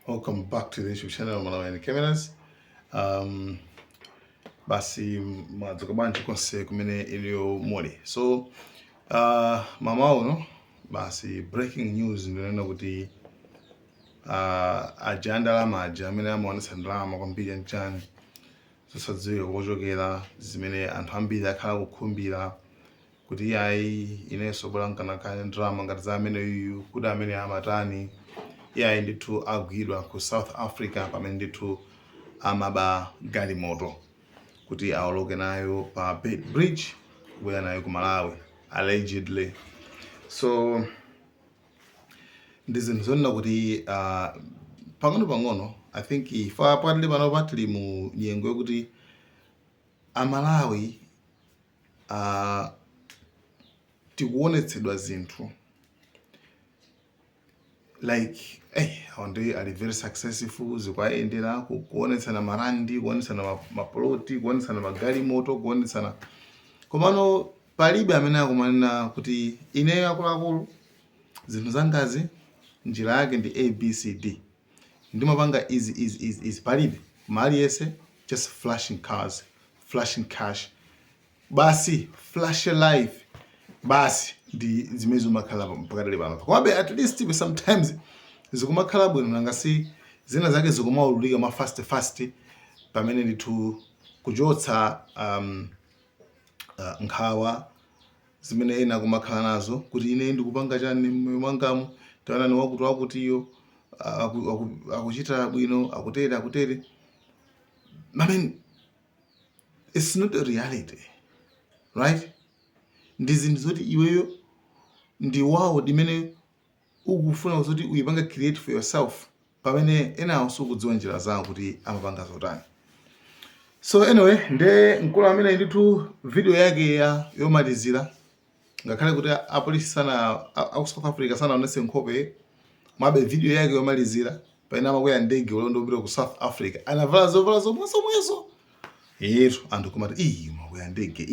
Welcome back to the YouTube channel Malawi Cameras. Um, basi madzuka bwanji konse kumene iliyo muli. So mama uno basi breaking news ndinena kuti aja ndalama aja amene amaonesa ndalama kwambiri nchani zosadziwika kochokera zimene anthu ambiri akhala kukhumbira kuti iyayi inenso bwera nkanakale ndalama ngati za amene yuyu kuti amene amatani iyayi ndithu agwidwa ku South Africa pamene ndithu amaba galimoto kuti awoloke nayo pa Bridge kubwera nayo ku Malawi allegedly. So ndi zinthu zonena kuti pang'ono I think ifa patili pano patili mu nyengo yokuti Amalawi tikuonetsedwa zinthu like onde ali very successful zikwaendera kuonetsana marandi, kuonetsana maploti, kuonetsana magalimoto, kuonetsana komano palibe amene akumanena kuti ineyo akuluakulu zinthu zangazi njira yake ndi ABCD ndimapanga is palibe mali yese just flashing cars, flashing cash, basi flash life, basi ndi zimene zimakhala pakati pano. Komabe at least sometimes zikumakhala bwino nangasi zina zake zikumaululika ma fast pamene ndithu kuchotsa nkhawa zimene ena kumakhala nazo kuti ine ndikupanga chani mwangamu taona ni wakutiyo akuchita bwino akutere. I mean, it's not a reality, right? Ndi zinthu zoti iweyo ndi wawo dimene ukufuna kuti uyipanga create for yourself pamene ena sukudziwa njira zawo kuti amapanga zotani. So anyway, nde mkulu amene ndithu video yake yomalizira ngakhale kuti apolisi sana aku South Africa sana onese nkhope mabe video yake yomalizira pamene amakwera ndege ulendo upita ku South Africa anavala zovala zomwezo yetu anthu kumati makwera ndege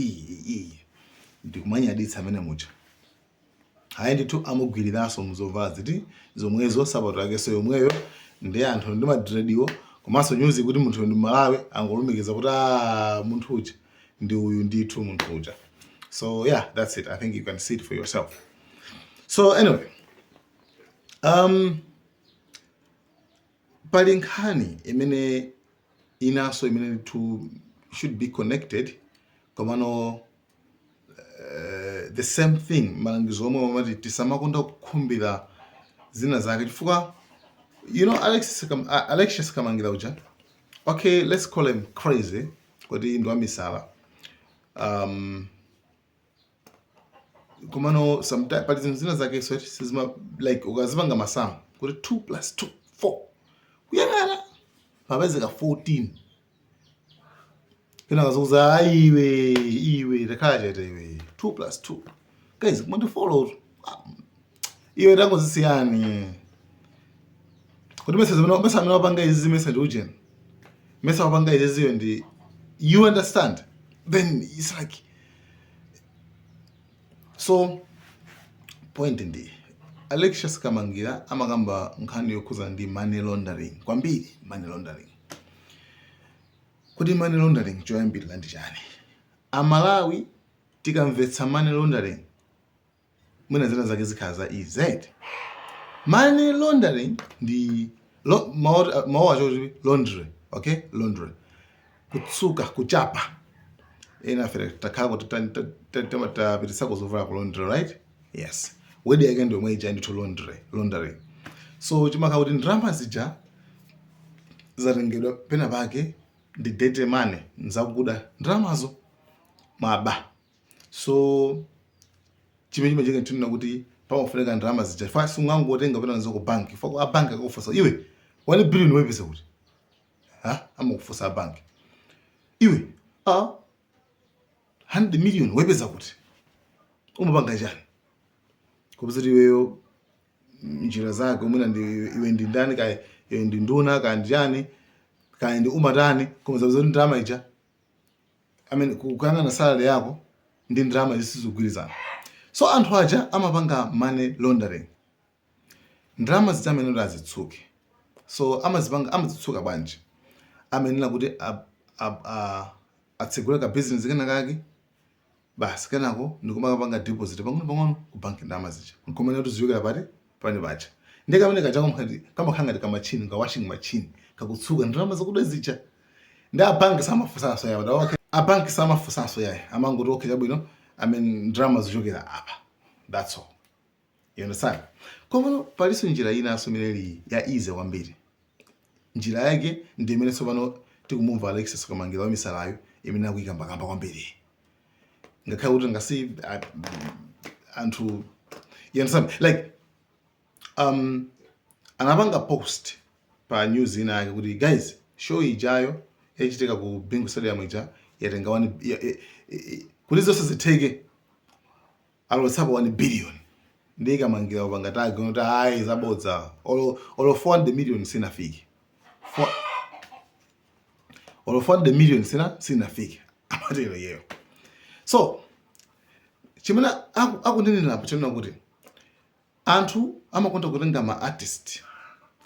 ndikumanyaditsa amene mucha hayi ndithu amugwiriraso muzovala ziti zomwezo sabato yake so yomweyo ndi anthu ndi madrediwo komanso news kuti munthu ndi Malawi angolumikiza kuti munthu uja ndi uyu ndithu munthu uja. So yeah, that's it. I think you can see it for yourself. So anyway, pali nkhani imene inaso imene should be connected komano the same thing malangizo omwe amati tisamakonda kukhumbira zina zake chifukwa Alexius Kamangira uja, okay, let's call him crazy kuti ndo amisala komano sometimes pali zinthu zina zake so sizima like ukazipanga masamu kuti 2 + 2 4 kuyang'ana mapezeka 14 kena kazuza iwe takhala chete iwe 2 + 2 guys kumati follow iwe tangozisiyani kuti mesa amene wapanga izi message ujeni mesa wapanga iziyo ndi you understand, then it's like so point ndi Alexius Kamangira amakamba nkhani yokhuza ndi money laundering kwambiri. Money laundering kuti money laundering choyambirira ndi chani Amalawi tikamvetsa money laundering mwina zina zake zikhala za EZ. Money laundering ndi mawu acho laundry, okay, laundry kutsuka kuchapa ena fere takhala kuti tapitisa kuzovala ku laundry, right? Yes, wedi yake ndio mweja ndithu laundry. So chimakhala kuti ndalama zija zatengedwa pena pake ndi dirty money nzakuda ndalamazo maba. So chimene chake tinena kuti pamafunika ndalama zija fasi ungangotenga pena nzo ku bank foko a bank akufusa iwe 1 billion wepesa kuti amakufusa a bank iwe 100 million wepesa kuti umapanga chani kupezati iweyo njira zake umwina ndi iwe ndi ndani kaya iwe ndi nduna kaya ndi chani kaya ndi umatani komeza kuti ndalama ija kukangana salary yako ndi ndalama zisizogwirizana. So anthu aja amapanga money laundering ndalama zichamene azitsuke so amazitsuka bwanji amenena kuti atsegule ka business kena kake basi kenako ndikumakapanga deposit pang'ono ku bank ndalama zija nkomene tuziwikira pani pacha ndi kamene kamakhala kamachini ka washing machine kakutsuka ndalama zakuda zija ndi abanki samafusaso yawo abanki samafusaso yaye amangoti okay chabwino ndalama zichokera apa, that's all. You understand? Koma paliso njira inaso imene ya easy kwambiri. Njira yake ndi imene tsopano tikumumva Alexis Kamangira wa misalayo imene akuyikamba kwambiri. Ngakhale kuti ngasi anthu, you understand? Like anapanga post pa news ina yake kuti guys, show ijayo yachitika ku Bingu Stadium ija yatenga kuti zonse zitheke alotsapo 1 billion. Ndi Kamangira upanga tagi kuti hayi zabodza olo 400 million sinafiki. Olo 400 million sinafiki. Amatero yeyo. So chimene akunenera apo chonena kuti anthu amakonda kutenga ma artist.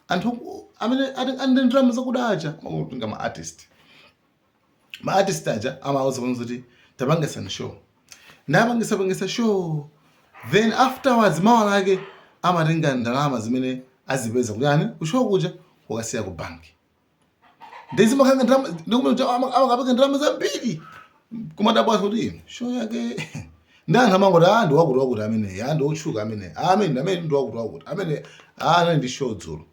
Anthu amene ande drama zakudacha amakutenga ma artist. Ma artist aja amauza kuti tapangisa show. Napangisa show. Then afterwards mawala ake amatenga ndalama zimene azipeza kuyani kushow kuja wakasiya ku bank. Ndezi makanga ndalama ndikumene amakapeka ndalama zambiri. Kumadabwa kuti show yake ndanga mangoti ndi wakuti amene ndi ochuka amene amene ndi wakuti amene ndi show dzulo.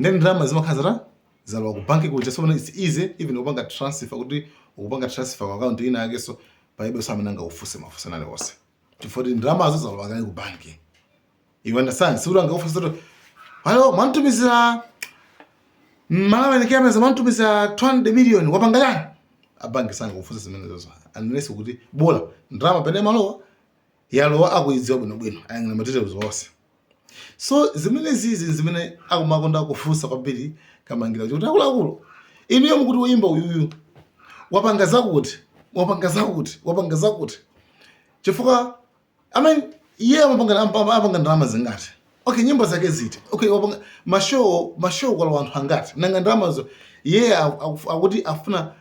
Then ndalama zimakhaza zalwa ku bank kuja, so it's easy even upanga transfer kuti ukupanga transfer ku account ina yake, so paibe so amenanga mafusa nale wose. Tifoti ndalama zo zalwa ku bank. You understand? Sura ngaufuse halo mantumizira malawa nikiyameza mantumizira 200 million wapanga yani abanki sanga ufusa zimene zozo unless kuti bola ndalama pene malowa yalowa akuidziwa bwino ayang'ana matete zonse. So zimene zimene akumakonda kufusa kwambiri Kamangira kuti akuluakulu iniyo mukuti woyimba uyuyu wapanga zakuti chifukwa iye amapanga ndalama zingati. Okay, nyimbo zake ziti. Okay, wapanga mashow kwa wanthu angati. Nanga ndalama zo iye akuti afuna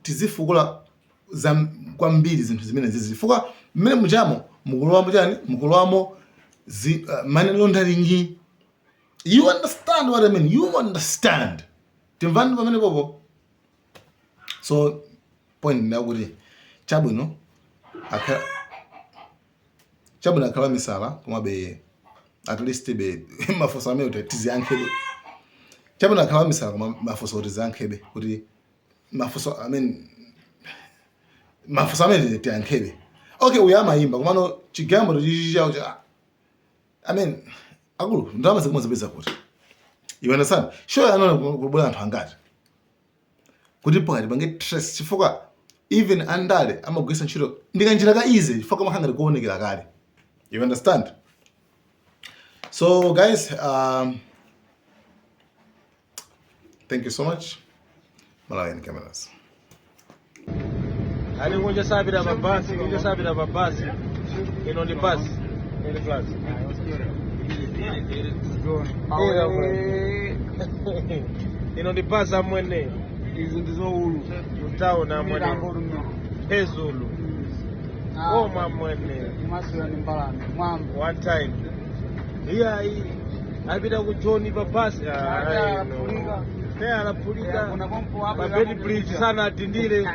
tizifukula kwambiri zinthu zimene zifukwa mmene mujamo mukulowamo money laundering. You understand what I mean? You understand. Timvani pamene popo. So point ndakuti chabwino akhala misala koma be at least be mafuso amene kuti tiziyankhebe. Chabwino akhala misala koma mafuso kuti tiziyankhebe kuti mafuso amene tiyankhebe. Okay, uyamayimba komano chigambo chichawo akulu ndalama zikumazipeza kuti. You understand? Show yanona kubola anthu angati. Kuti pakati pange stress chifukwa even andale amagwisa ntchito ndikanjira ka easy chifukwa mahanga kuonekera kale. You understand? So guys, thank you so much. Malawi cameras. Ali kunja sabira mabasi, ino ndi bus, in the class. Ino ndi bus amwene. Izi ndizo ulu. Utawo na amwene. Ezulu. Oma mwene. One time. Here abida kujoni babasi. Anapulika. Babeni bridge sana atindile.